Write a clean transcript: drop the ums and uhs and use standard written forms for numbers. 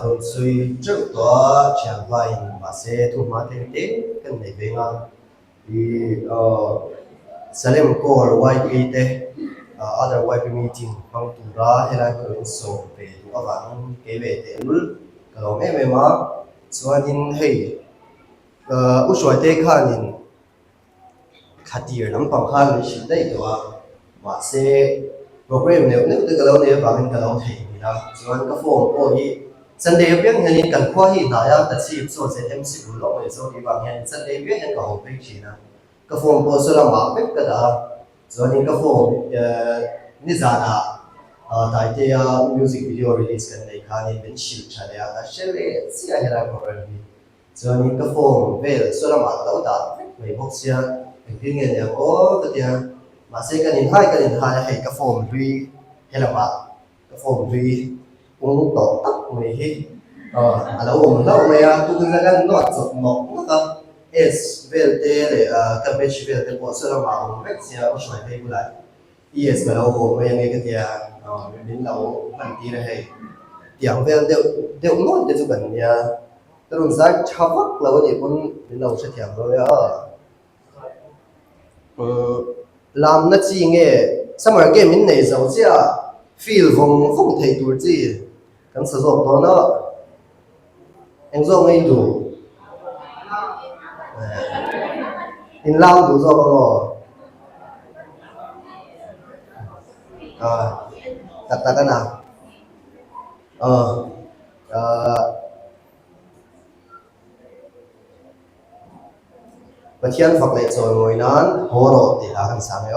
rồi suy trước đó chẳng vay mà sẽ thu mà thêm tế cái này về ngang thì Salem Corps YP te other YP meeting bằng tụ ra hay là cái số về các bạn cái về te lul cái lòng em mà cho nên hay u soi te khan in khát tiền lắm bằng khan để xin đây đó mà sẽ program nếu nếu cái lâu này bạn cái lâu thì là cho nên cái form của Sunday biết hiện cần khoa hiện tại là tất nhiên số sẽ em sẽ buồn lòng để số đi bằng hiện Sunday biết hiện có hộp bích chỉ là cái form của số là mã biết cái đó cho nên cái form như ra là tại cái music video release cái này khá nên bên chịu trả lời là sẽ lấy sẽ là cái program cho nên cái form về số là mã đó đã mấy bốc xe cái nghe này có cái tiền mà sẽ cái này hay cái form vì hay là mã cái form vì cũng tổ tắc mấy hi lâu mày tu cái cái nó chụp nó cái S về để cái page về để bỏ sơ mà ông vẽ sẽ có xoay thay lại ES mà lâu mày nghe cái tiền đến lâu mình đi đây hay tiếng về đều nói để cho mình nhà tôi luôn giải chắp vắt là cái gì cũng đến lâu sẽ tiếng rồi làm nó chỉ nghe sao mà cái mình này giàu chứ feel không thấy tuổi gì cần sử dụng đó nó anh dùng ngay đủ in lao đủ rồi không đặt ta cái nào và thiên phật lệ rồi ngồi nán hồ độ thì là hàng sáng ấy